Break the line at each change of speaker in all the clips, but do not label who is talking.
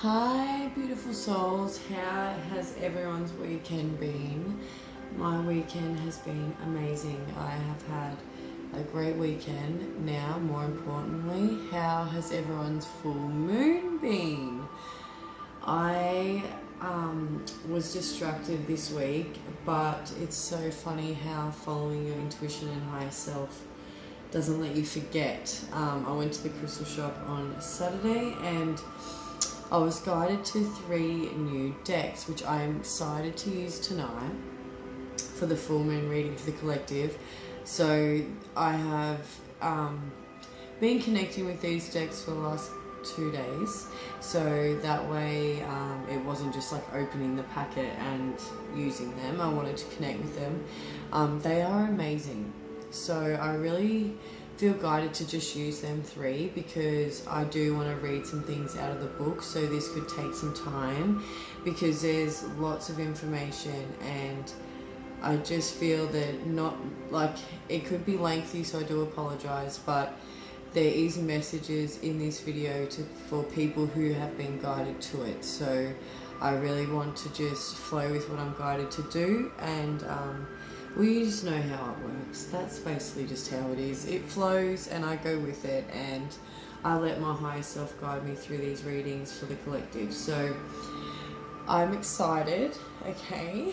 Hi, beautiful souls. How has everyone's weekend been? My weekend has been amazing. I have had a great weekend. Now, more importantly, how has everyone's full moon been? I was distracted this week, but it's so funny how following your intuition and higher self doesn't let you forget. I went to the crystal shop on Saturday and I was guided to 3 new decks, which I am excited to use tonight for the full moon reading for the collective. So I have been connecting with these decks for the last 2 days, so that way it wasn't just like opening the packet and using them. I wanted to connect with them. They are amazing, so I really feel guided to just use them 3 because I do want to read some things out of the book, so this could take some time because there's lots of information and I just feel that not like it could be lengthy, so I do apologize, but there is messages in this video for people who have been guided to it, so I really want to just flow with what I'm guided to do, and we just know how it works. That's basically just how it is. It flows and I go with it, and I let my higher self guide me through these readings for the collective. So I'm excited, okay?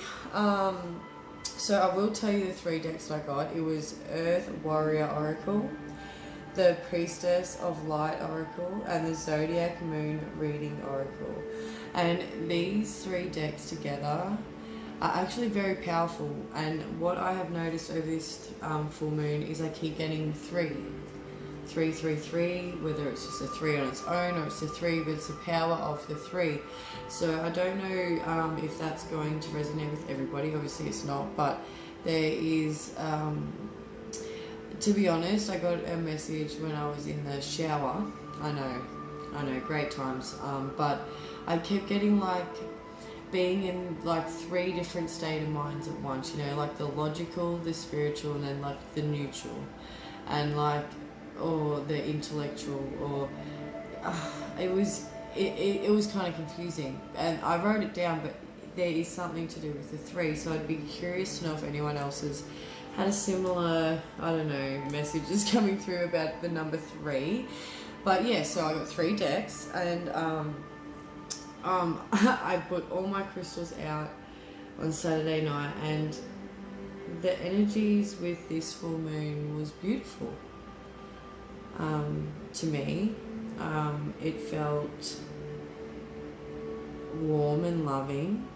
So I will tell you the 3 decks that I got. It was Earth Warrior Oracle, the Priestess of Light Oracle, and the Zodiac Moon Reading Oracle. And these 3 decks together are actually very powerful, and what I have noticed over this full moon is I keep getting 3, whether it's just a 3 on its own or it's a 3 but it's the power of the 3. So I don't know if that's going to resonate with everybody. Obviously it's not, but there is to be honest, I got a message when I was in the shower. I know, great times, but I kept getting like being in like 3 different state of minds at once, you know, like the logical, the spiritual, and then like the neutral, and like, or the intellectual, or it was kind of confusing, and I wrote it down, but there is something to do with the 3, so I'd be curious to know if anyone else has had a similar, I don't know, messages coming through about the number 3. But yeah, so I got 3 decks, and I put all my crystals out on Saturday night, and the energies with this full moon was beautiful to me. It felt warm and loving,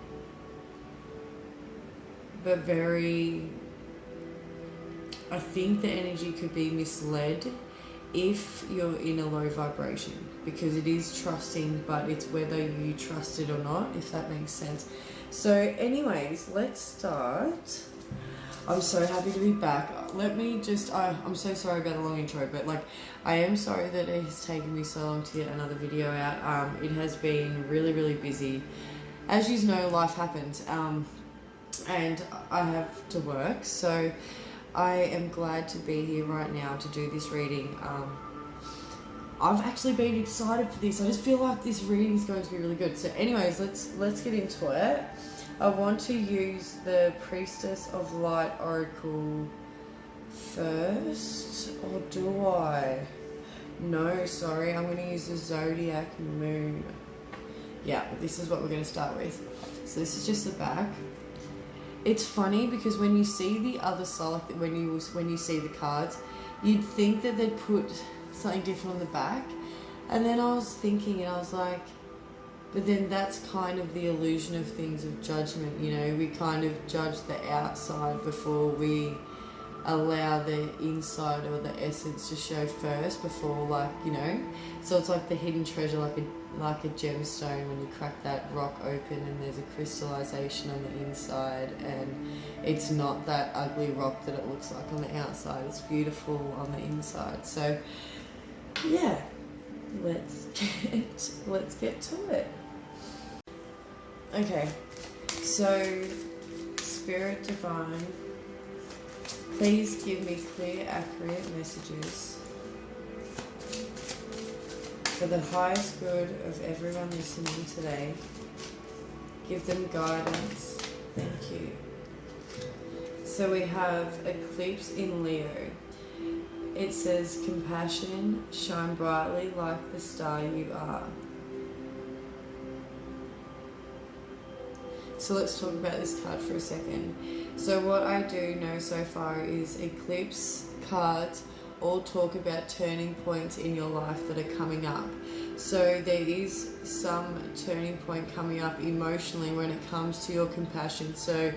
but very, I think the energy could be misled if you're in a low vibration, because it is trusting, but it's whether you trust it or not, if that makes sense. So anyways, let's start. I'm so happy to be back. Let me just, I'm so sorry about the long intro, but like, I am sorry that it has taken me so long to get another video out. It has been really, really busy. As you know, life happens, and I have to work, so I am glad to be here right now to do this reading. I've actually been excited for this. I just feel like this reading is going to be really good. So anyways, let's get into it. I want to use the Priestess of Light Oracle first, or do I? No, sorry, I'm going to use the Zodiac Moon. Yeah, this is what we're going to start with. So this is just the back. It's funny because when you see the other side, when you see the cards, you'd think that they'd put something different on the back, and then I was thinking, and I was like, but then that's kind of the illusion of things, of judgment, you know, we kind of judge the outside before we allow the inside or the essence to show first, before, like, you know, so it's like the hidden treasure, like a gemstone. When you crack that rock open and there's a crystallization on the inside, and it's not that ugly rock that it looks like on the outside, it's beautiful on the inside. So yeah, let's get to it. Okay, so Spirit Divine, please give me clear, accurate messages for the highest good of everyone listening today. Give them guidance. Thank you. So we have Eclipse in Leo. It says, compassion, shine brightly like the star you are. So let's talk about this card for a second. So what I do know so far is eclipse cards all talk about turning points in your life that are coming up. So there is some turning point coming up emotionally when it comes to your compassion. So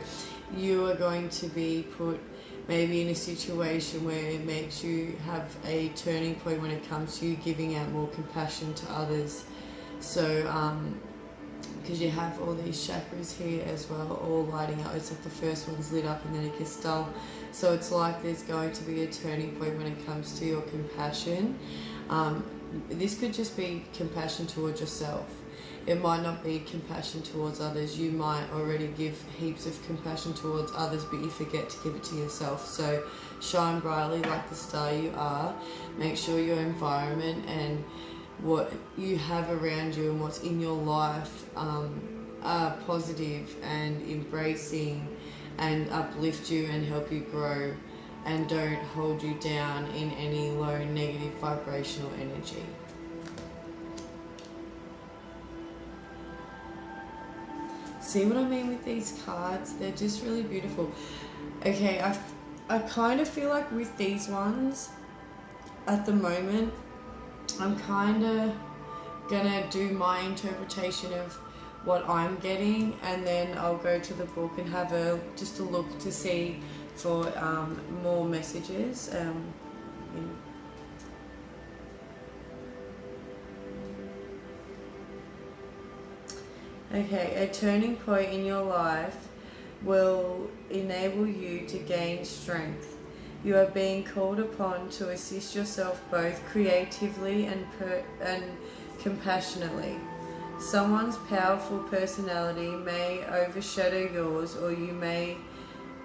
you are going to be put maybe in a situation where it makes you have a turning point when it comes to you giving out more compassion to others. So because you have all these chakras here as well, all lighting up. It's like the first one's lit up and then it gets dull. So it's like there's going to be a turning point when it comes to your compassion. This could just be compassion towards yourself. It might not be compassion towards others. You might already give heaps of compassion towards others, but you forget to give it to yourself. So shine brightly like the star you are. Make sure your environment and what you have around you and what's in your life are positive and embracing and uplift you and help you grow, and don't hold you down in any low negative vibrational energy. See what I mean with these cards? They're just really beautiful. Okay, I kind of feel like with these ones at the moment, I'm kind of gonna do my interpretation of what I'm getting, and then I'll go to the book and have just a look to see for more messages. Okay, a turning point in your life will enable you to gain strength. You are being called upon to assist yourself both creatively and compassionately. Someone's powerful personality may overshadow yours, or you may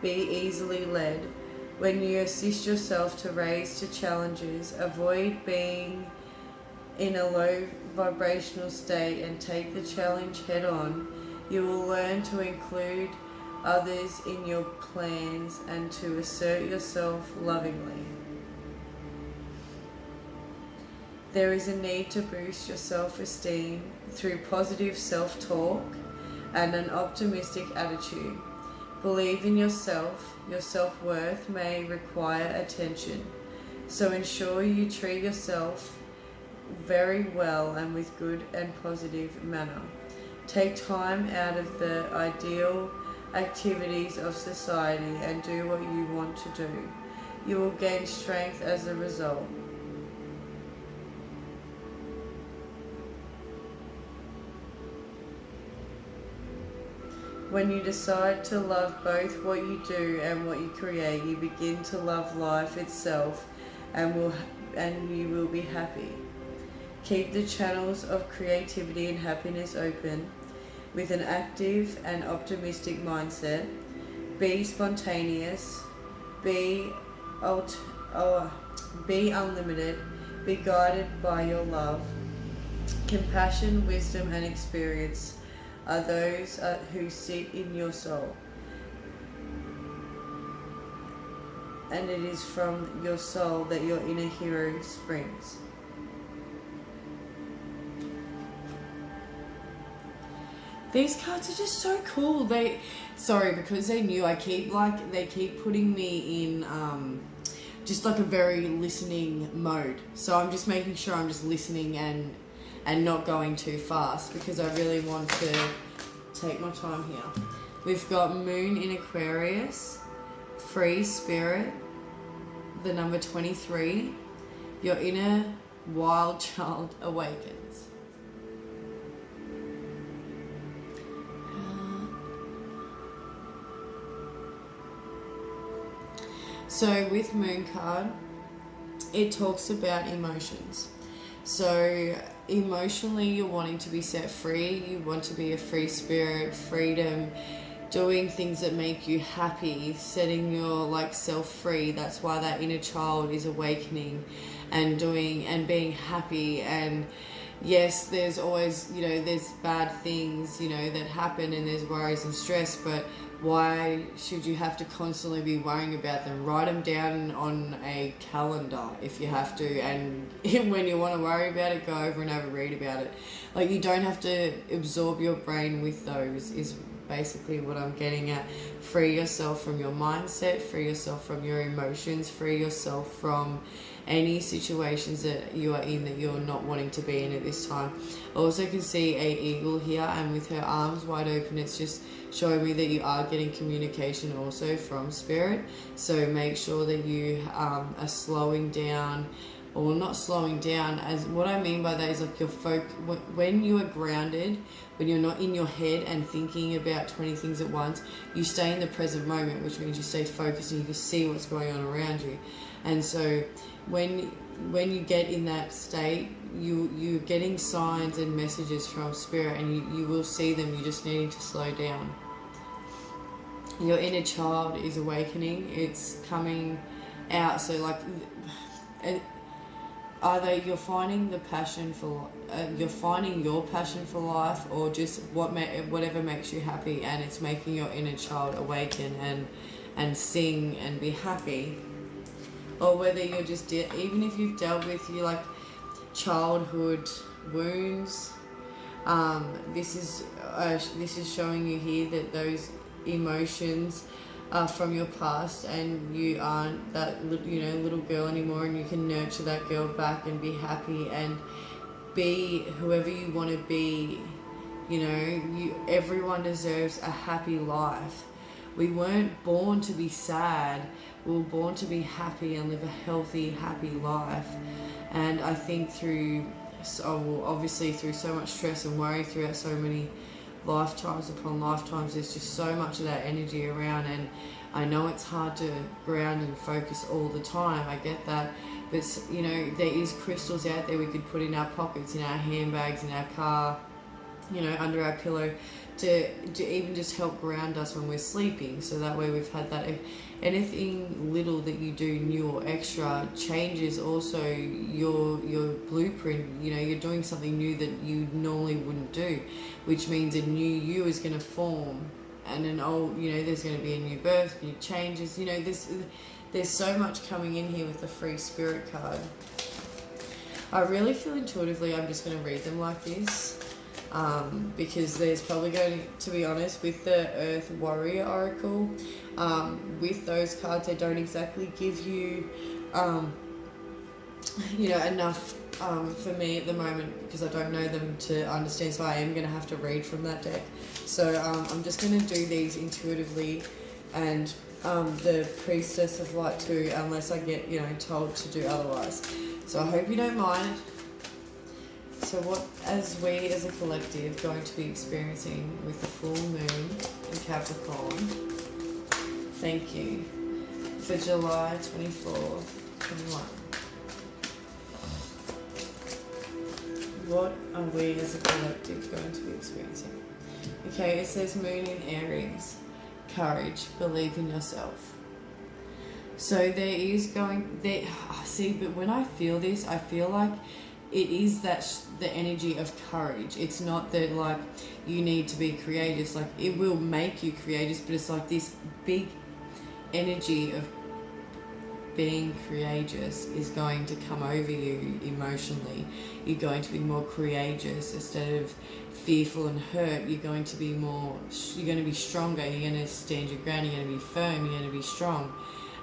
be easily led. When you assist yourself to raise to challenges, avoid being in a low vibrational state and take the challenge head on. You will learn to include others in your plans and to assert yourself lovingly. There is a need to boost your self-esteem through positive self-talk and an optimistic attitude. Believe in yourself. Your self-worth may require attention, so ensure you treat yourself very well and with good and positive manner. Take time out of the ideal activities of society and do what you want to do. You will gain strength as a result. When you decide to love both what you do and what you create, you begin to love life itself and you will be happy. Keep the channels of creativity and happiness open with an active and optimistic mindset. Be spontaneous, be unlimited, be guided by your love. Compassion, wisdom and experience are those who sit in your soul. And it is from your soul that your inner hero springs. These cards are just so cool. Because they knew they keep putting me in just like a very listening mode. So I'm just making sure I'm just listening and not going too fast, because I really want to take my time here. We've got Moon in Aquarius, Free Spirit, the number 23. Your inner wild child awakens. So with Moon card, it talks about emotions. So emotionally, you're wanting to be set free. You want to be a free spirit, freedom, doing things that make you happy, setting your self free. That's why that inner child is awakening and being happy and yes, there's always, there's bad things, that happen, and there's worries and stress, but why should you have to constantly be worrying about them? Write them down on a calendar if you have to, and when you want to worry about it, go over and have a read about it. Like, you don't have to absorb your brain with those, is basically what I'm getting at. Free yourself from your mindset, free yourself from your emotions, free yourself from any situations that you are in that you're not wanting to be in at this time. I also can see a eagle here, and with her arms wide open, it's just showing me that you are getting communication also from spirit. So make sure that you are slowing down, or not slowing down, as what I mean by that is like when you are grounded, when you're not in your head and thinking about 20 things at once, you stay in the present moment, which means you stay focused and you can see what's going on around you. And so when you get in that state, you're getting signs and messages from spirit, and you will see them. You're just needing to slow down. Your inner child is awakening. It's coming out. So like, either you're finding the passion for, you're finding your passion for life, or just whatever makes you happy, and it's making your inner child awaken and sing and be happy. Or whether you're just, even if you've dealt with like childhood wounds, this is showing you here that those emotions are from your past, and you aren't that little girl anymore, and you can nurture that girl back and be happy and be whoever you want to be. Everyone deserves a happy life. We weren't born to be sad. We were born to be happy and live a healthy, happy life. And I think obviously through so much stress and worry throughout so many lifetimes upon lifetimes, there's just so much of that energy around, and I know it's hard to ground and focus all the time. I get that. But there is crystals out there we could put in our pockets, in our handbags, in our car, under our pillow, to even just help ground us when we're sleeping. So that way we've had that. Anything little that you do new or extra changes also your blueprint. You're doing something new that you normally wouldn't do, which means a new you is going to form, and an old, there's going to be a new birth, new changes. There's so much coming in here with the free spirit card. I really feel intuitively I'm just going to read them like this. Because there's probably going to be honest with the Earth Warrior Oracle, with those cards, they don't exactly give you enough for me at the moment, because I don't know them to understand, so I am going to have to read from that deck. So I'm just going to do these intuitively, and the Priestess of Light too, unless I get told to do otherwise. So I hope you don't mind. So what, as we as a collective going to be experiencing with the full moon in Capricorn, thank you, for July 24th, 21. What are we as a collective going to be experiencing? Okay, it says Moon in Aries, courage, believe in yourself. So there is see, but when I feel this, I feel like it is the energy of courage. It's not that like you need to be courageous. Like, it will make you courageous, but it's like this big energy of being courageous is going to come over you emotionally. You're going to be more courageous instead of fearful and hurt. You're going to be stronger. You're going to stand your ground. You're going to be firm. You're going to be strong.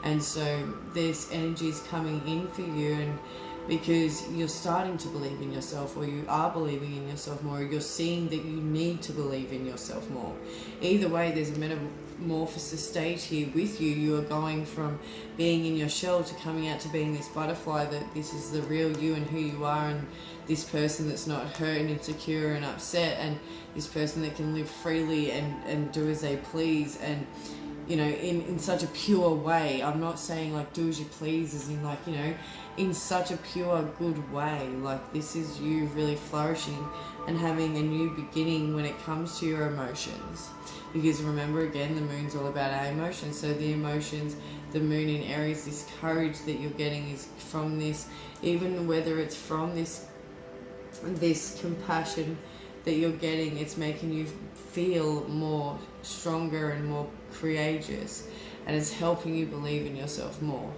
And so this energy is coming in for you, and because you're starting to believe in yourself, or you are believing in yourself more, or you're seeing that you need to believe in yourself more. Either way, there's a metamorphosis stage here with you. You are going from being in your shell to coming out to being this butterfly, that this is the real you and who you are, and this person that's not hurt and insecure and upset, and this person that can live freely and do as they please, and in such a pure way. I'm not saying like do as you please, as in like, in such a pure, good way. Like, this is you really flourishing and having a new beginning when it comes to your emotions. Because remember, again, the moon's all about our emotions. So the emotions, the moon in Aries, this courage that you're getting is from this, even whether it's from this this compassion that you're getting, it's making you feel more stronger and more courageous, and it's helping you believe in yourself more.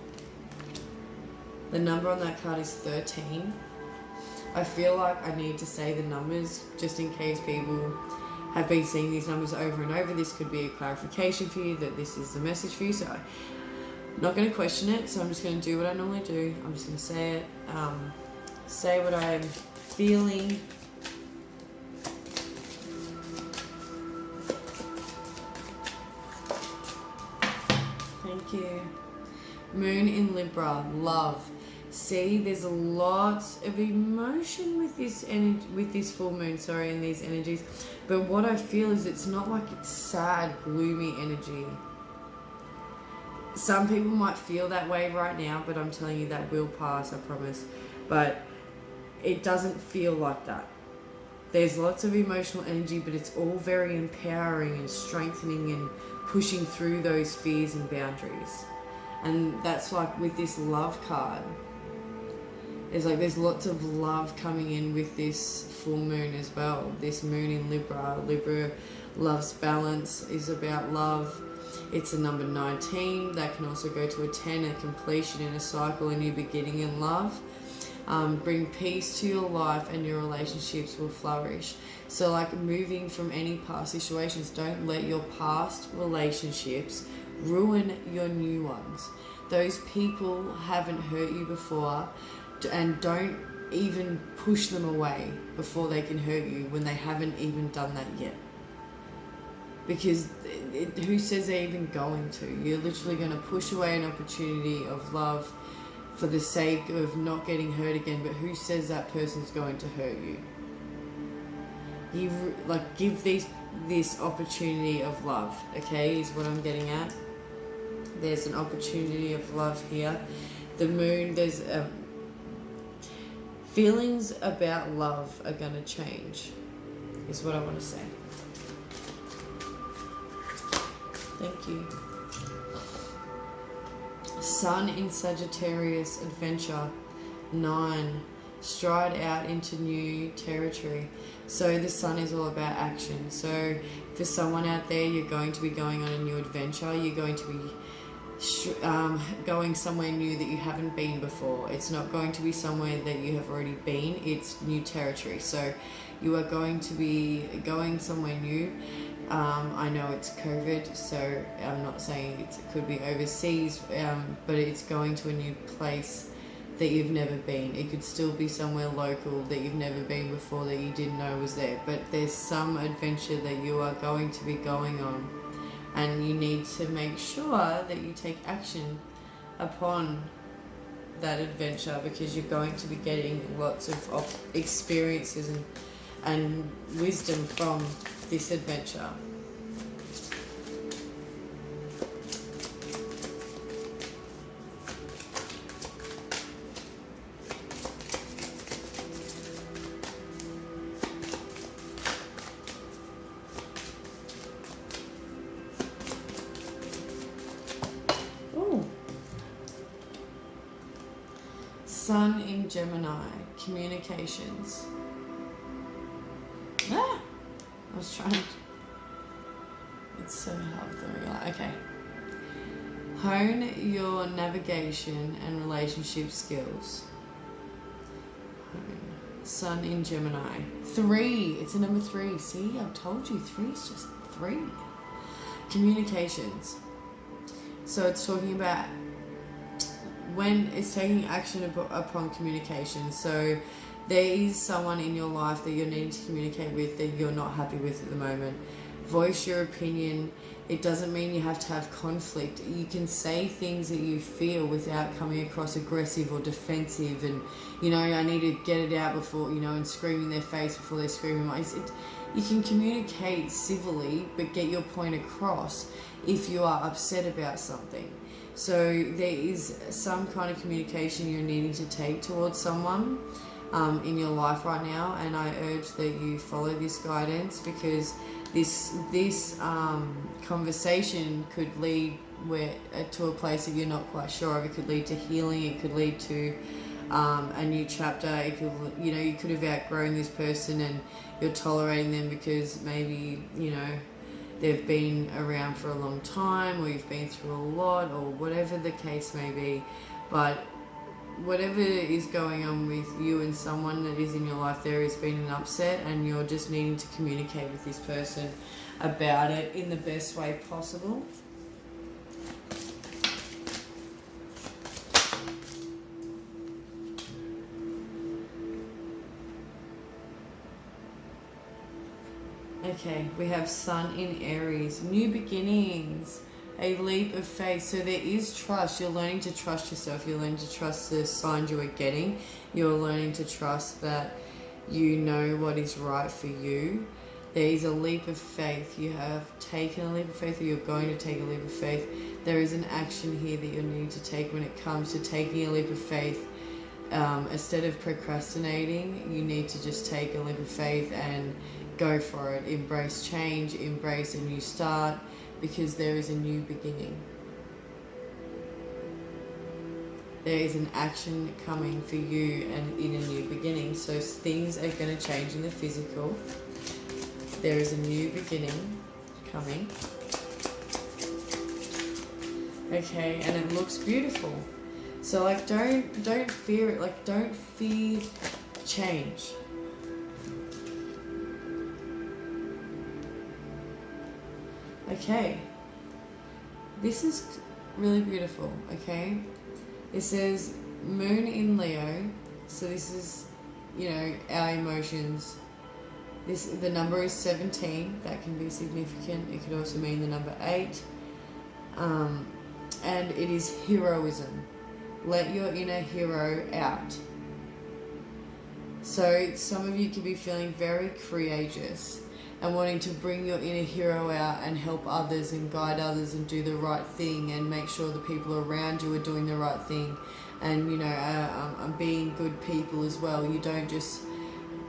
The number on that card is 13. I feel like I need to say the numbers just in case people have been seeing these numbers over and over. This could be a clarification for you that this is the message for you. So I'm not going to question it, so I'm just going to do what I normally do. I'm just going to say it, say what I'm feeling. Thank you. Moon in Libra, love. See, there's a lot of emotion with this energy, with this full moon, and these energies. But what I feel is it's not like it's sad, gloomy energy. Some people might feel that way right now, but I'm telling you that will pass, I promise. But it doesn't feel like that. There's lots of emotional energy, but it's all very empowering and strengthening and pushing through those fears and boundaries. And that's like with this love card. It's like there's lots of love coming in with this full moon as well. This moon in Libra. Libra loves balance, is about love. It's a number 19. That can also go to a 10, a completion in a cycle, a new beginning in love. Bring peace to your life and your relationships will flourish. So like moving from any past situations, don't let your past relationships ruin your new ones. Those people haven't hurt you before, and don't even push them away before they can hurt you when they haven't even done that yet. Because who says they're even going to? You're literally going to push away an opportunity of love for the sake of not getting hurt again, but who says that person's going to hurt you? You like give this opportunity of love, okay, is what I'm getting at. There's an opportunity of love here. The moon, there's feelings about love are going to change, is what I want to say. Thank you. Sun in Sagittarius, adventure. 9. Stride out into new territory. So the sun is all about action. So for someone out there, you're going to be going on a new adventure. You're going to be going somewhere new that you haven't been before. It's not going to be somewhere that you have already been. It's new territory. So you are going to be going somewhere new. I know it's COVID, so I'm not saying it could be overseas, but it's going to a new place that you've never been. It could still be somewhere local that you've never been before that you didn't know was there, but there's some adventure that you are going to be going on, and you need to make sure that you take action upon that adventure, because you're going to be getting lots of experiences and wisdom from this adventure. Sun in Gemini, communications. I was trying to... It's so hard to realize. Okay. Hone your navigation and relationship skills. Sun in Gemini. 3. It's a number 3. See, I've told you 3 is just 3. Communications. So it's talking about when it's taking action upon communication. So there is someone in your life that you're needing to communicate with that you're not happy with at the moment. Voice your opinion. It doesn't mean you have to have conflict. You can say things that you feel without coming across aggressive or defensive and, you know, I need to get it out before, you know, and scream in their face before they scream in my face. You can communicate civilly, but get your point across if you are upset about something. So there is some kind of communication you're needing to take towards someone in your life right now, and I urge that you follow this guidance, because this conversation could lead to a place that you're not quite sure of. It could lead to healing. It could lead to a new chapter. It could, you could have outgrown this person and you're tolerating them because maybe, they've been around for a long time, or you've been through a lot, or whatever the case may be. But whatever is going on with you and someone that is in your life, there has been an upset, and you're just needing to communicate with this person about it in the best way possible. Okay, we have Sun in Aries, new beginnings, a leap of faith. So there is trust. You're learning to trust yourself. You're learning to trust the signs you are getting. You're learning to trust that you know what is right for you. There is a leap of faith. You have taken a leap of faith, or you're going to take a leap of faith. There is an action here that you need to take when it comes to taking a leap of faith. Instead of procrastinating, you need to just take a leap of faith and go for it. Embrace change, embrace a new start, because there is a new beginning. There is an action coming for you and in a new beginning. So things are going to change in the physical. There is a new beginning coming. Okay, and it looks beautiful. So like don't fear it. Like don't fear change. Okay, this is really beautiful. Okay, it says Moon in Leo, so this is, our emotions. The number is 17. That can be significant. It could also mean the number 8, and it is heroism. Let your inner hero out. So some of you could be feeling very courageous and wanting to bring your inner hero out and help others and guide others and do the right thing and make sure the people around you are doing the right thing, and being good people as well. You don't just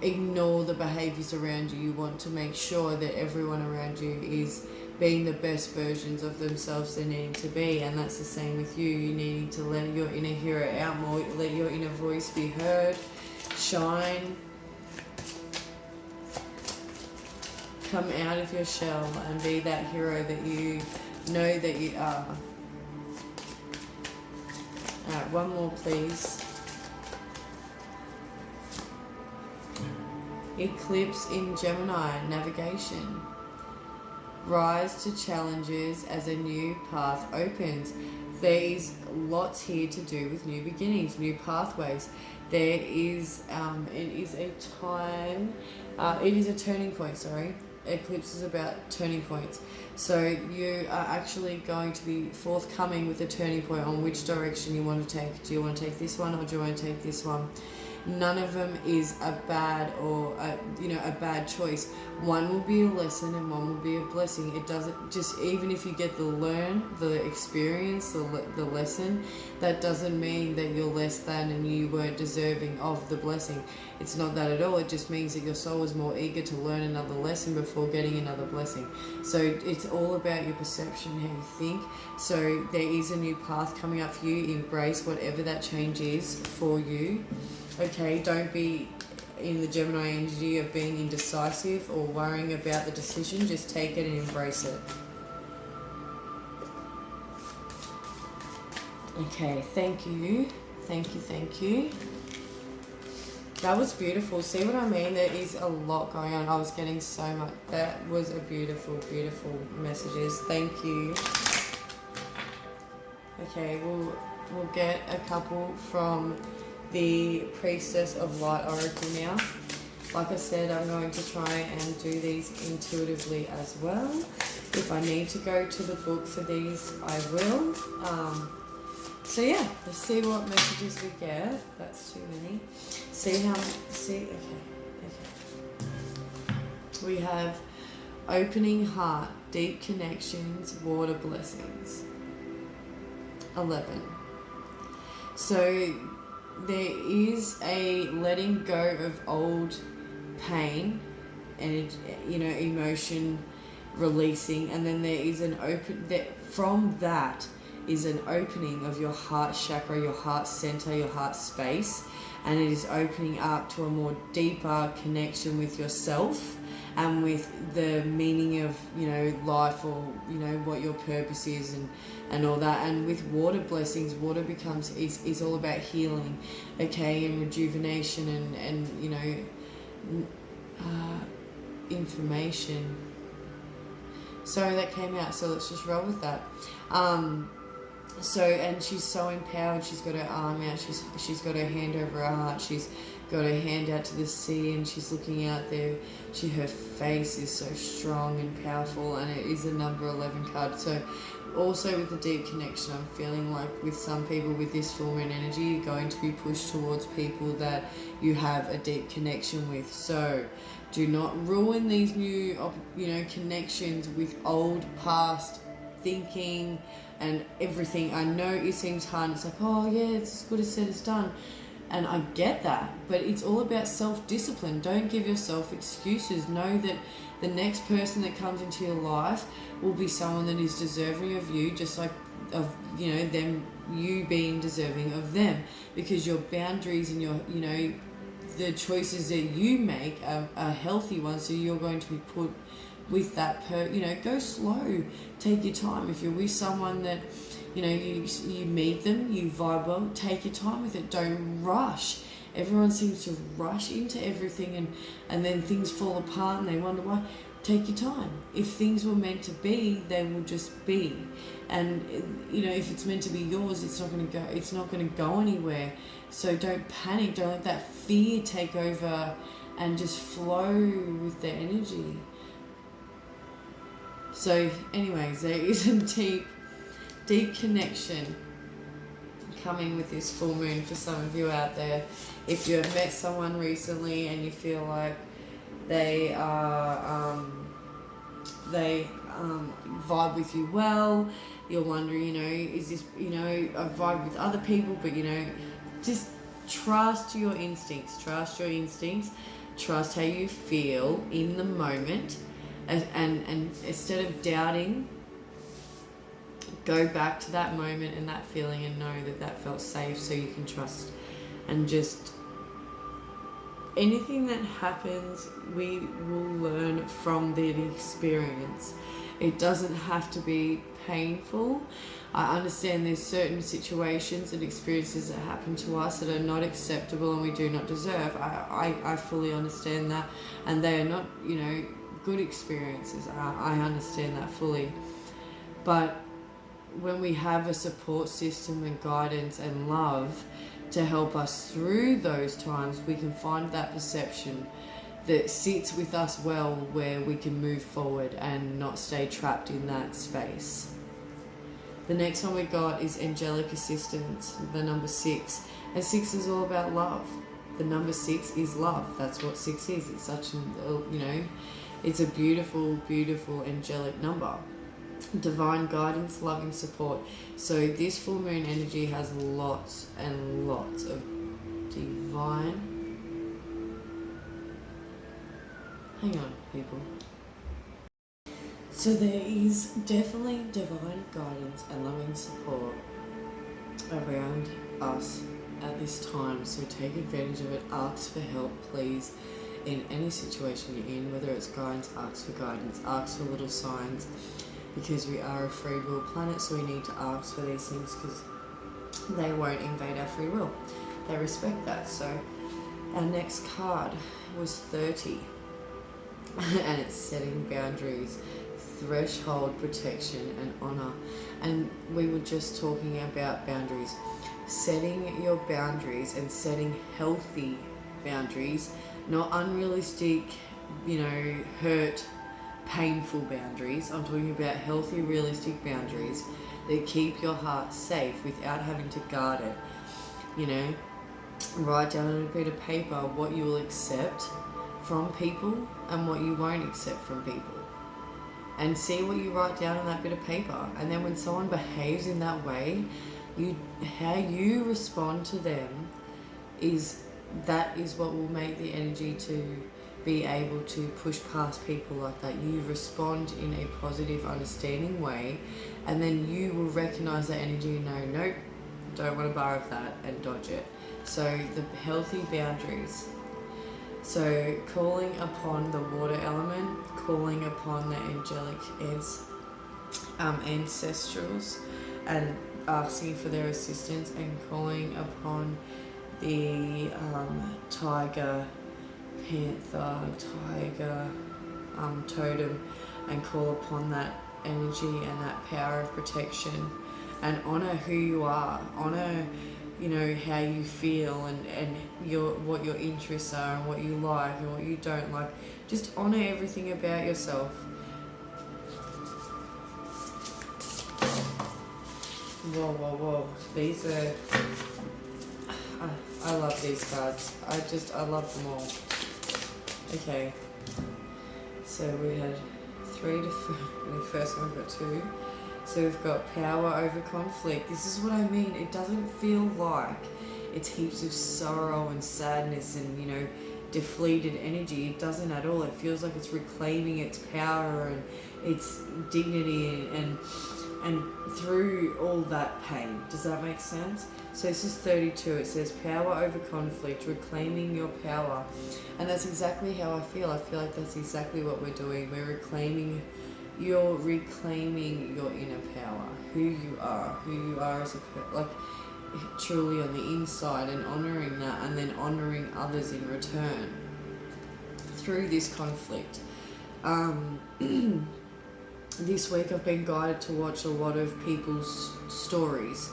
ignore the behaviors around you. You want to make sure that everyone around you is being the best versions of themselves they need to be, and that's the same with you. You need to let your inner hero out more, let your inner voice be heard, shine. Come out of your shell and be that hero that you know that you are. Alright, one more please. Eclipse in Gemini, navigation. Rise to challenges as a new path opens. There is lots here to do with new beginnings, new pathways. There is, it is a turning point, sorry. Eclipse is about turning points. So you are actually going to be forthcoming with a turning point on which direction you want to take. Do you want to take this one, or do you want to take this one? None of them is a bad or a bad choice. One will be a lesson and one will be a blessing. It doesn't just, even if you get the experience, the lesson, that doesn't mean that you're less than and you weren't deserving of the blessing. It's not that at all. It just means that your soul is more eager to learn another lesson before getting another blessing. So it's all about your perception, how you think. So there is a new path coming up for you. Embrace whatever that change is for you. Okay, don't be in the Gemini energy of being indecisive or worrying about the decision. Just take it and embrace it. Okay, thank you. Thank you, thank you. That was beautiful. See what I mean? There is a lot going on. I was getting so much. That was a beautiful, beautiful messages. Thank you. Okay, we'll get a couple from the Priestess of Light Oracle now. Like I said, I'm going to try and do these intuitively as well. If I need to go to the book for these, I will. So yeah, let's see what messages we get. That's too many. Okay. We have opening heart, deep connections, water blessings. 11. So there is a letting go of old pain and emotion releasing, and then there is an open that from that is an opening of your heart chakra, your heart center, your heart space, and it is opening up to a more deeper connection with yourself and with the meaning of, you know, life, or, you know, what your purpose is, and all that. And with water blessings, water becomes is all about healing, okay, and rejuvenation, and you know, information. So that came out, so let's just roll with that. So, and she's so empowered. She's got her arm out, she's got her hand over her heart, she's got her hand out to the sea, and she's looking out there. Her face is so strong and powerful, and it is a number 11 card. So also with the deep connection, I'm feeling like with some people with this full moon energy, you're going to be pushed towards people that you have a deep connection with. So do not ruin these new, you know, connections with old past thinking and everything. I know it seems hard. It's like, oh yeah, it's as good as said as done. And I get that, but it's all about self-discipline. Don't give yourself excuses. Know that the next person that comes into your life will be someone that is deserving of you, just like of, you know, them, you being deserving of them, because your boundaries and your, you know, the choices that you make are healthy ones. So you're going to be put with that you know, go slow, take your time. If you're with someone that, you know, you meet them, you vibe well, take your time with it. Don't rush. Everyone seems to rush into everything, and then things fall apart and they wonder why. Take your time. If things were meant to be, they will just be. And, you know, if it's meant to be yours, it's not going to go anywhere. So don't panic. Don't let that fear take over, and just flow with the energy. So anyways, there is a deep connection coming with this full moon for some of you out there. If you have met someone recently and you feel like they are they vibe with you well, you're wondering, you know, is this, you know, I vibe with other people, but, you know, just trust your instincts. Trust how you feel in the moment, and instead of doubting, go back to that moment and that feeling, and know that that felt safe, so you can trust. And just anything that happens, we will learn from the experience. It doesn't have to be painful. I understand there's certain situations and experiences that happen to us that are not acceptable and we do not deserve. I fully understand that, and they are not, you know, good experiences. I understand that fully. But when we have a support system and guidance and love to help us through those times, we can find that perception that sits with us well, where we can move forward and not stay trapped in that space. The next one we got is angelic assistance, the number 6. And 6 is all about love. The number 6 is love. That's what 6 is. It's such an, you know, it's a beautiful, beautiful angelic number. Divine guidance, loving support. So this full moon energy has lots and lots of divine, hang on people. So there is definitely divine guidance and loving support around us at this time. So take advantage of it. Ask for help, please, in any situation you're in, whether it's guidance, ask for guidance, ask for little signs, because we are a free will planet, so we need to ask for these things, because they won't invade our free will. They respect that. So our next card was 30, and it's setting boundaries, threshold, protection and honor. And we were just talking about boundaries. Setting your boundaries and setting healthy boundaries, not unrealistic, you know, hurt, painful boundaries. I'm talking about healthy, realistic boundaries that keep your heart safe without having to guard it. You know, write down on a bit of paper what you will accept from people and what you won't accept from people, and see what you write down on that bit of paper. And then when someone behaves in that way, how you respond to them is what will make the energy to be able to push past people like that. You respond in a positive, understanding way, and then you will recognize that energy and know, nope, don't want a bar of that, and dodge it. So the healthy boundaries. So calling upon the water element, calling upon the angelic ancestrals, and asking for their assistance, and calling upon the tiger, panther, totem, and call upon that energy and that power of protection, and honor who you are, honor, you know, how you feel, and what your interests are, and what you like and what you don't like. Just honor everything about yourself. Whoa. These are... I love these cards. I love them all. Okay. So we had 3 to 4. In the first one we've got 2. So we've got power over conflict. This is what I mean. It doesn't feel like it's heaps of sorrow and sadness and, you know, deflated energy. It doesn't at all. It feels like it's reclaiming its power and its dignity and through all that pain. Does that make sense? So this is 32. It says power over conflict, reclaiming your power. And that's exactly how I feel. I feel like that's exactly what we're doing. We're reclaiming your inner power, who you are as a like truly on the inside, and honoring that, and then honoring others in return through this conflict. This week I've been guided to watch a lot of people's stories,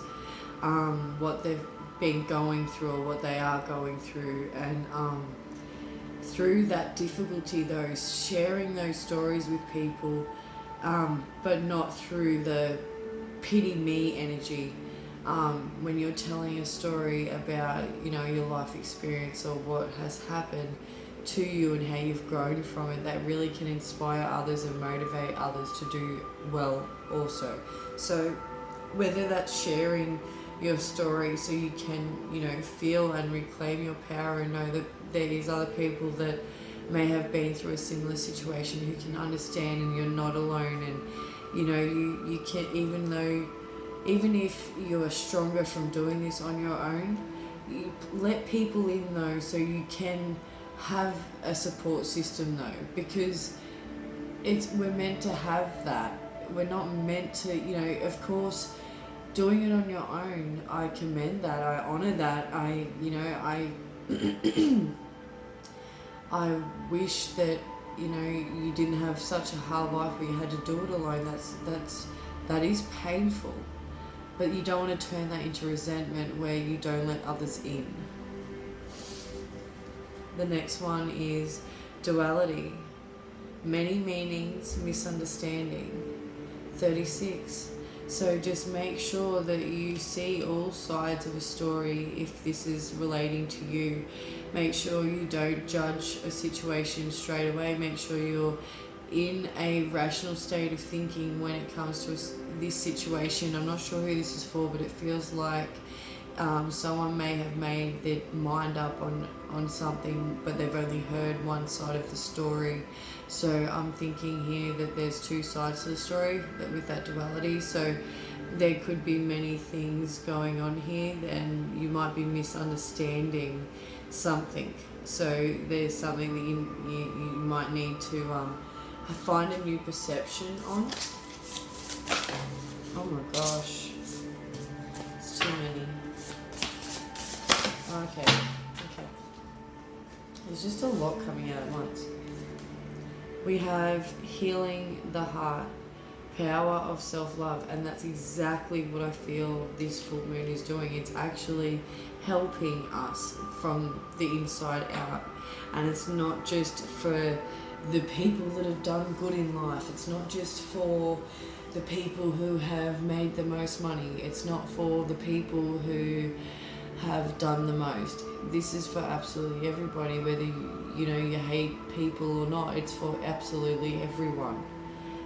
what they've been going through or what they are going through, and through that difficulty though, sharing those stories with people, but not through the pity me energy. When you're telling a story about, you know, your life experience or what has happened to you and how you've grown from it, that really can inspire others and motivate others to do well also. So whether that's sharing your story so you can, you know, feel and reclaim your power and know that there is other people that may have been through a similar situation who can understand, and you're not alone, and you know, you can, even if you are stronger from doing this on your own, you let people in though, so you can have a support system though, because we're meant to have that. We're not meant to, you know, of course, doing it on your own, I commend that, I honor that, I I wish that, you know, you didn't have such a hard life where you had to do it alone. That is painful, but you don't want to turn that into resentment where you don't let others in. The next one is duality, many meanings, misunderstanding. 36. So just make sure that you see all sides of a story if this is relating to you. Make sure you don't judge a situation straight away. Make sure you're in a rational state of thinking when it comes to this situation. I'm not sure who this is for, but it feels like someone may have made their mind up on something, but they've only heard one side of the story. So I'm thinking here that there's 2 sides to the story with that duality. So there could be many things going on here, and you might be misunderstanding something. So there's something that you might need to find a new perception on. Oh my gosh, it's too many. Okay. There's just a lot coming out at once. We have healing the heart, power of self-love, and that's exactly what I feel this full moon is doing. It's actually helping us from the inside out, and it's not just for the people that have done good in life. It's not just for the people who have made the most money. It's not for the people who have done the most. This is for absolutely everybody, whether you hate people or not. It's for absolutely everyone,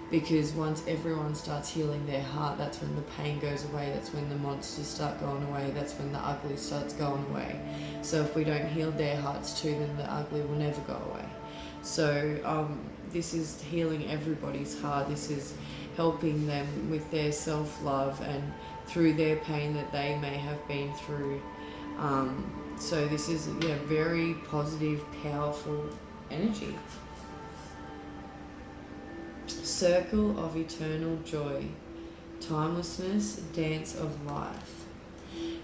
because once everyone starts healing their heart, that's when the pain goes away, that's when the monsters start going away, that's when the ugly starts going away. So if we don't heal their hearts too, then the ugly will never go away. So this is healing everybody's heart. This is helping them with their self-love and through their pain that they may have been through. So this is very positive, powerful energy. Circle of eternal joy, timelessness, dance of life.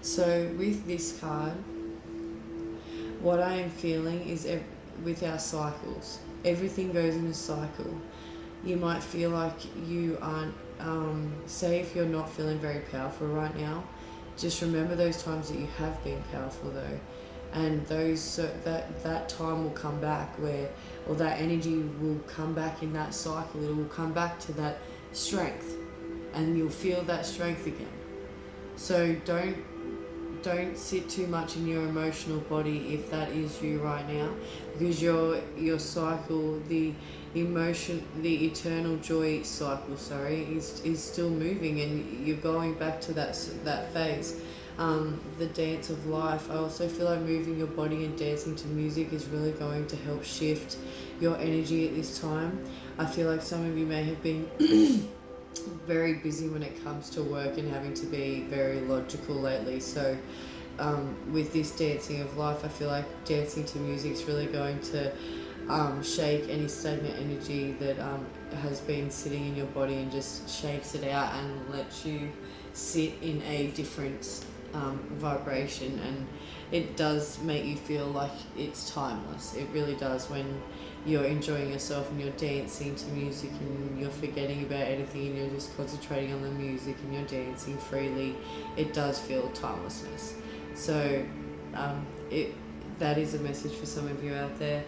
So with this card, what I am feeling is with our cycles, everything goes in a cycle. You might feel like you aren't, say if you're not feeling very powerful right now, just remember those times that you have been powerful though. And that time will come back or that energy will come back in that cycle. It will come back to that strength and you'll feel that strength again. So don't sit too much in your emotional body if that is you right now, because your cycle, the eternal joy cycle, is still moving and you're going back to that phase. The dance of life, I also feel like moving your body and dancing to music is really going to help shift your energy at this time. I feel like some of you may have been very busy when it comes to work and having to be very logical lately. So with this dancing of life, I feel like dancing to music is really going to shake any stagnant energy that has been sitting in your body, and just shakes it out and lets you sit in a different vibration. And it does make you feel like it's timeless. It really does. When you're enjoying yourself and you're dancing to music and you're forgetting about anything and you're just concentrating on the music and you're dancing freely, it does feel timelessness. So that is a message for some of you out there.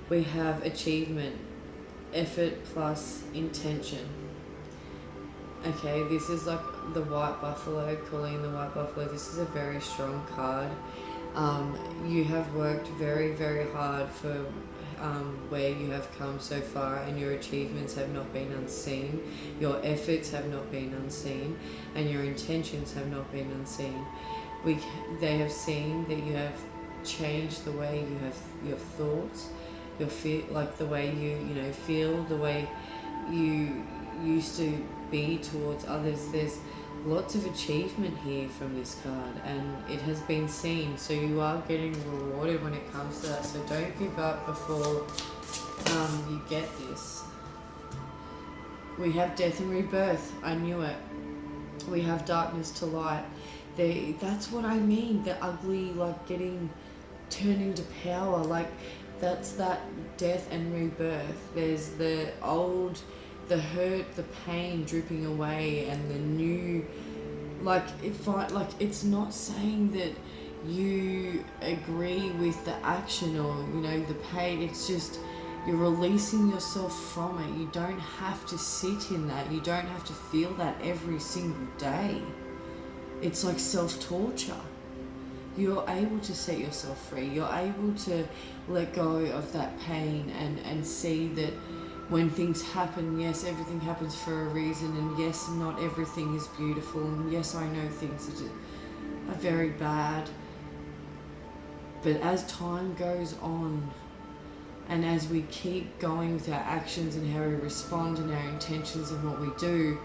We have achievement, effort plus intention. Okay, this is like the white buffalo, calling the white buffalo. This is a very strong card. You have worked very, very hard for where you have come so far, and your achievements have not been unseen. Your efforts have not been unseen, and your intentions have not been unseen. They have seen that you have changed the way you have your thoughts, your feel, like the way you feel, the way you used to be towards others. There's lots of achievement here from this card, and it has been seen, so you are getting rewarded when it comes to that. So don't give up before you get this. We have death and rebirth. I knew it. We have darkness to light. That's what I mean. The ugly, like getting turned into power, like that's that death and rebirth. There's the old, the hurt, the pain dripping away, and the new, it's not saying that you agree with the action or the pain. It's just you're releasing yourself from it. You don't have to sit in that. You don't have to feel that every single day. It's like self-torture. You're able to set yourself free. You're able to let go of that pain and see that when things happen, yes, everything happens for a reason, and yes, not everything is beautiful, and yes, I know things are very bad. But as time goes on, and as we keep going with our actions and how we respond and our intentions and what we do,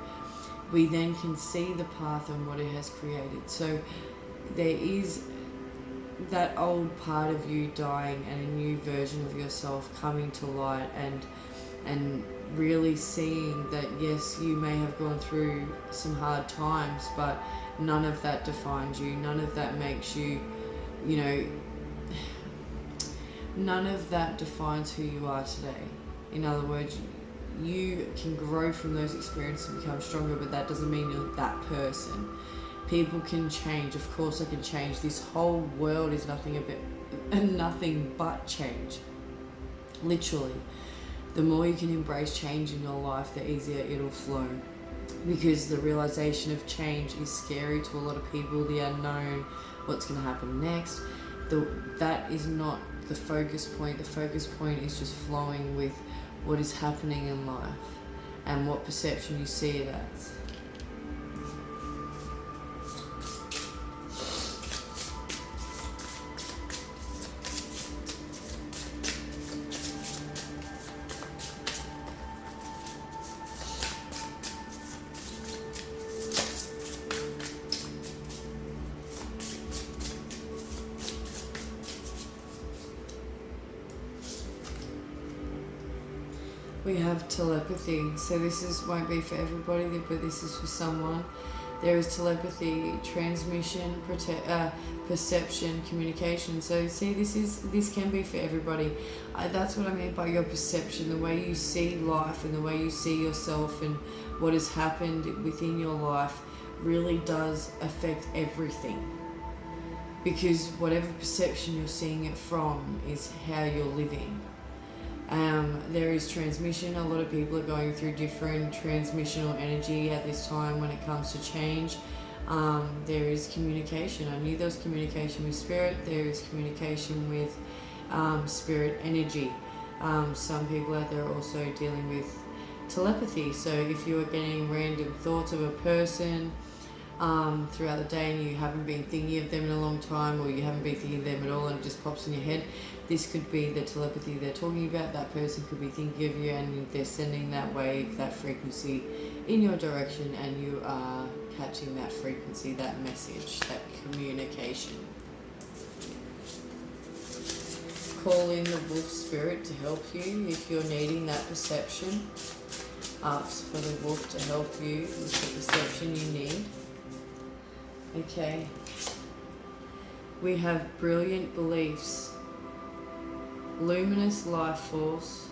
we then can see the path and what it has created. So there is that old part of you dying and a new version of yourself coming to light, and really seeing that yes, you may have gone through some hard times, but none of that defines you. None of that makes you, none of that defines who you are today. In other words, you can grow from those experiences and become stronger, but that doesn't mean you're that person. People can change. Of course they can change. This whole world is nothing but change. Literally. The more you can embrace change in your life, the easier it'll flow. Because the realization of change is scary to a lot of people. The unknown, what's going to happen next. That is not the focus point. The focus point is just flowing with what is happening in life and what perception you see it as. We have telepathy. So this won't be for everybody, but this is for someone. There is telepathy, transmission, perception, communication. So see, this can be for everybody. That's what I mean by your perception, the way you see life and the way you see yourself and what has happened within your life really does affect everything. Because whatever perception you're seeing it from is how you're living. There is transmission. A lot of people are going through different transmissional energy at this time when it comes to change. There is communication. I knew there was communication with spirit. There is communication with spirit energy. Some people out there are also dealing with telepathy. So if you are getting random thoughts of a person throughout the day and you haven't been thinking of them in a long time, or you haven't been thinking of them at all and it just pops in your head, this could be the telepathy they're talking about. That person could be thinking of you and they're sending that wave, that frequency in your direction, and you are catching that frequency, that message, that communication. Call in the wolf spirit to help you if you're needing that perception. Ask for the wolf to help you with the perception you need. Okay. We have brilliant beliefs, luminous life force,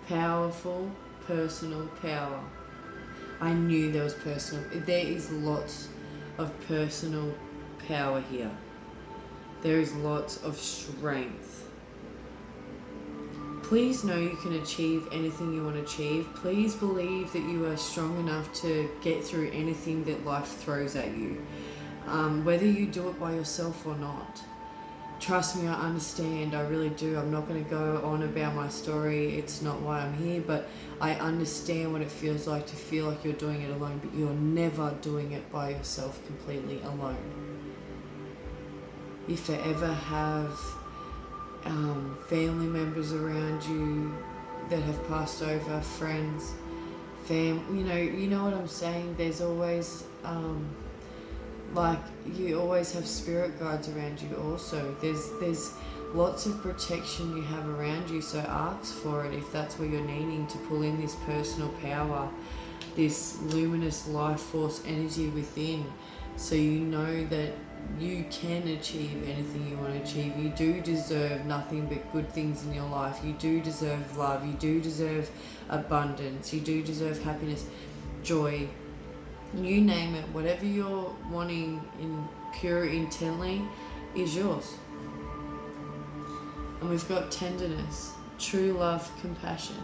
powerful personal power. I knew there was personal. There is lots of personal power here. There is lots of strength. Please know you can achieve anything you want to achieve. Please believe that you are strong enough to get through anything that life throws at you. Whether you do it by yourself or not. Trust me, I understand, I really do. I'm not going to go on about my story, it's not why I'm here, but I understand what it feels like to feel like you're doing it alone, but you're never doing it by yourself completely alone. You forever have family members around you that have passed over, friends, you know what I'm saying? There's always you always have spirit guides around you also. There's lots of protection you have around you, so ask for it if that's what you're needing to pull in this personal power, this luminous life force energy within, so you know that you can achieve anything you want to achieve. You do deserve nothing but good things in your life. You do deserve love. You do deserve abundance. You do deserve happiness, joy. You name it, whatever you're wanting in pure intently is yours. And we've got tenderness, true love, compassion.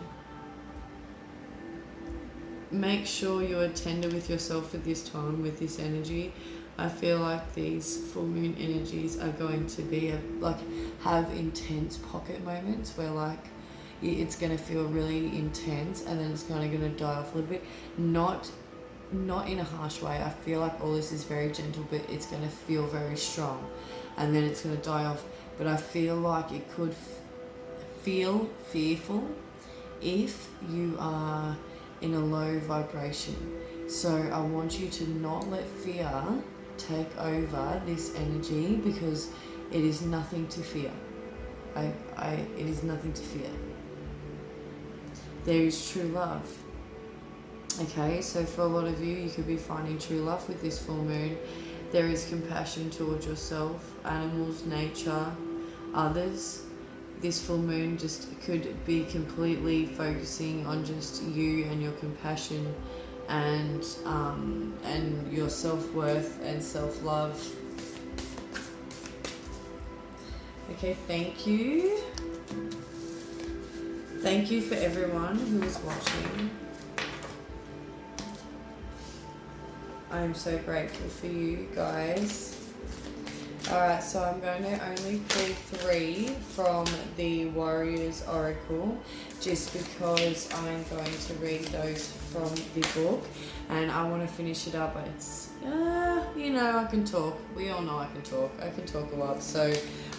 Make sure you are tender with yourself at this time, with this energy. I feel like these full moon energies are going to be have intense pocket moments where it's going to feel really intense and then it's kind of going to die off a little bit. Not in a harsh way. I feel like all this is very gentle, but it's going to feel very strong and then it's going to die off. But I feel like it could feel fearful if you are in a low vibration. So I want you to not let fear take over this energy, because it is nothing to fear. It is nothing to fear. There is true love. Okay, so for a lot of you, you could be finding true love with this full moon. There is compassion towards yourself, animals, nature, others. This full moon just could be completely focusing on just you and your compassion and your self-worth and self-love. Okay, thank you. Thank you for everyone who is watching. I'm so grateful for you guys. Alright, so I'm going to only pull 3 from the Warriors Oracle, just because I'm going to read those from the book and I want to finish it up. It's, I can talk. We all know I can talk. I can talk a lot. So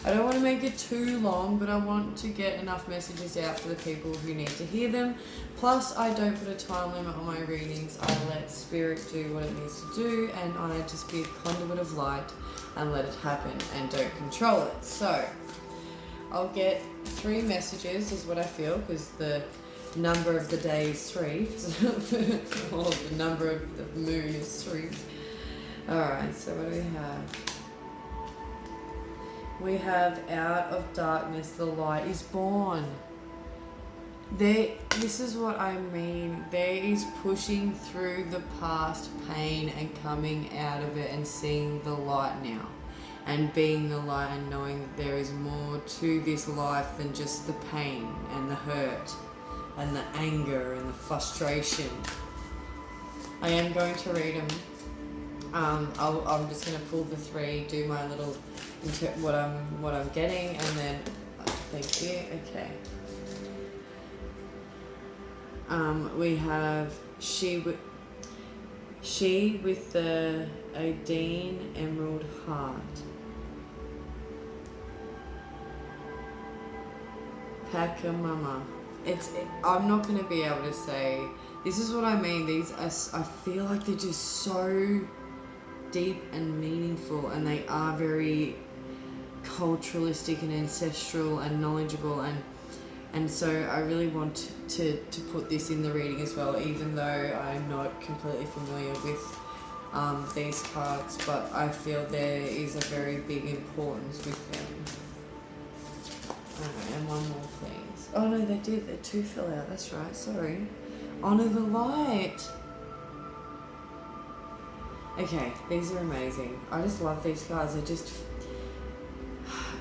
I don't want to make it too long, but I want to get enough messages out for the people who need to hear them. Plus, I don't put a time limit on my readings. I let Spirit do what it needs to do, and I just be a conduit of light and let it happen and don't control it. So I'll get 3 messages is what I feel, because the number of the day is 3, or the number of the moon is 3. Alright, so what do we have? We have out of darkness the light is born. This is what I mean. There is pushing through the past pain and coming out of it and seeing the light now. And being the light and knowing that there is more to this life than just the pain and the hurt and the anger and the frustration. I am going to read them. I'm just going to pull the 3, do my little what I'm getting, and then thank you. Okay. We have she with the Odin Emerald Heart. Pachamama. I'm not going to be able to say. This is what I mean. These are, I feel like they're just so deep and meaningful, and they are very culturalistic and ancestral and knowledgeable, and so I really want to put this in the reading as well, even though I'm not completely familiar with these cards, but I feel there is a very big importance with them. And one more, please. Oh no, they did. The 2 fell out. That's right. Sorry. Honor the light. Okay, these are amazing. I just love these cards.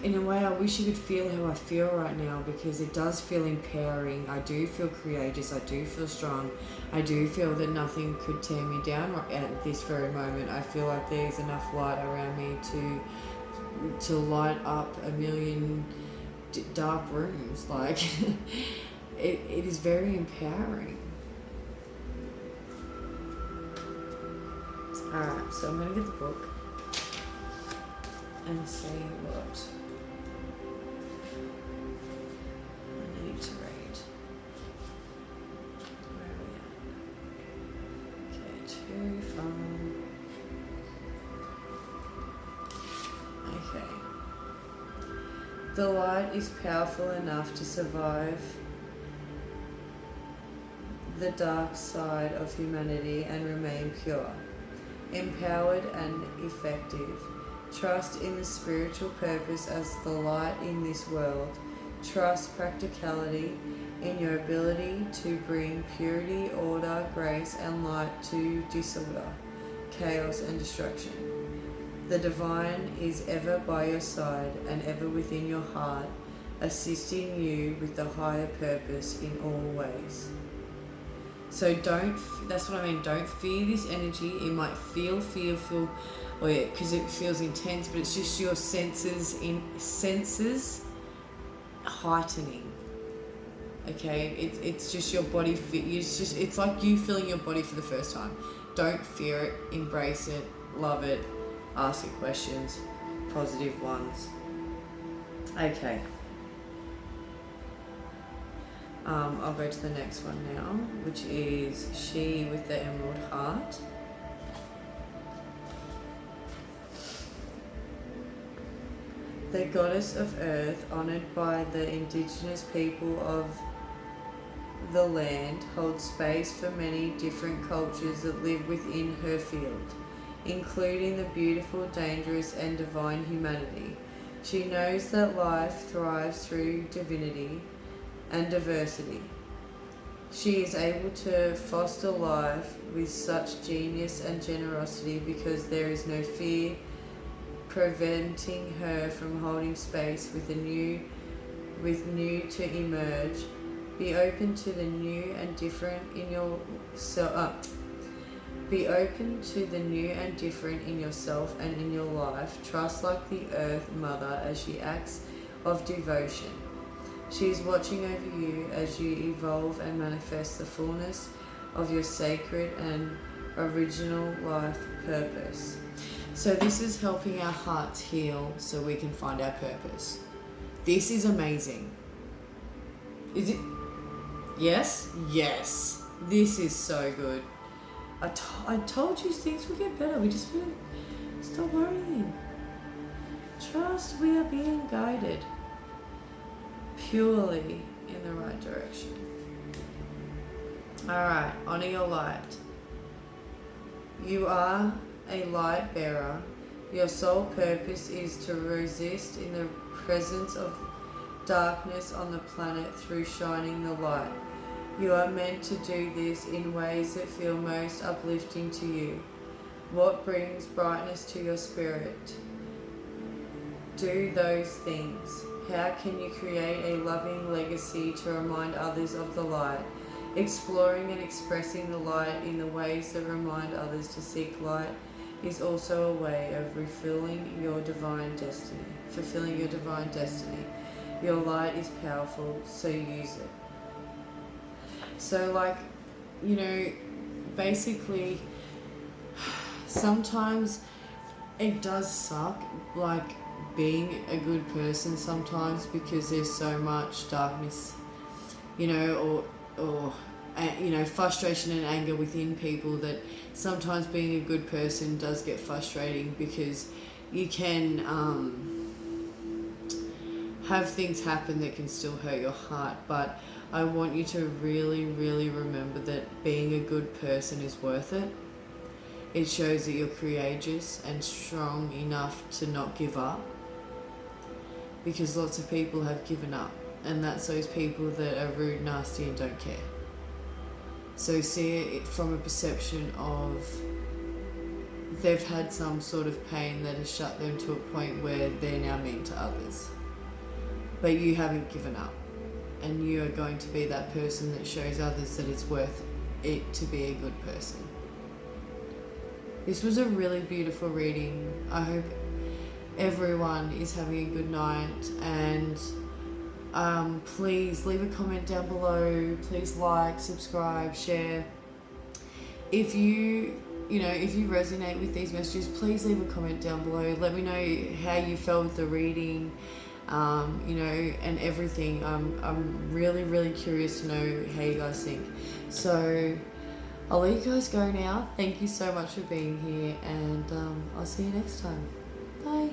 In a way, I wish you could feel how I feel right now, because it does feel empowering. I do feel courageous. I do feel strong. I do feel that nothing could tear me down at this very moment. I feel like there's enough light around me to light up a million dark rooms. Like, it is very empowering. Alright, so I'm going to get the book and see what I need to read. Where are we at? Okay, 2 from... Okay. The light is powerful enough to survive the dark side of humanity and remain pure, empowered and effective. Trust in the spiritual purpose as the light in this world. Trust practicality in your ability to bring purity, order, grace, and light to disorder, chaos, and destruction. The divine is ever by your side and ever within your heart, assisting you with the higher purpose in all ways. So that's what I mean, don't fear this energy. It might feel fearful, or because it feels intense, but it's just your senses heightening. Okay, it's just your body. It's like you feeling your body for the first time. Don't fear it. Embrace it. Love it. Ask it questions, positive ones. Okay. I'll go to the next one now, which is She with the Emerald Heart. The goddess of earth, honoured by the indigenous people of the land, holds space for many different cultures that live within her field, including the beautiful, dangerous, and divine humanity. She knows that life thrives through divinity and diversity. She is able to foster life with such genius and generosity because there is no fear preventing her from holding space with new to emerge. Be open to the new and different in yourself. Be open to the new and different in yourself and in your life. Trust like the Earth Mother as she acts of devotion. She is watching over you as you evolve and manifest the fullness of your sacred and original life purpose. So this is helping our hearts heal so we can find our purpose. This is amazing. Is it? Yes? Yes. This is so good. I told you things will get better. We just need to stop worrying. Trust we are being guided purely in the right direction. Alright, honor your light. You are a light bearer. Your sole purpose is to resist in the presence of darkness on the planet through shining the light. You are meant to do this in ways that feel most uplifting to you. What brings brightness to your spirit? Do those things. How can you create a loving legacy to remind others of the light? Exploring and expressing the light in the ways that remind others to seek light is also a way of fulfilling your divine destiny. Your light is powerful, so use it. So basically, sometimes it does suck, being a good person sometimes, because there's so much darkness, or frustration and anger within people, that sometimes being a good person does get frustrating, because you can have things happen that can still hurt your heart. But I want you to really, really remember that being a good person is worth it. It shows that you're courageous and strong enough to not give up, because lots of people have given up, and that's those people that are rude, nasty, and don't care. So see it from a perception of they've had some sort of pain that has shut them to a point where they're now mean to others. But you haven't given up, and you are going to be that person that shows others that it's worth it to be a good person. This was a really beautiful reading. I hope everyone is having a good night, and please leave a comment down below. Please like, subscribe, share. If you resonate with these messages, please leave a comment down below. Let me know how you felt with the reading, and everything. I'm really, really curious to know how you guys think. So I'll let you guys go now. Thank you so much for being here, and I'll see you next time. Bye.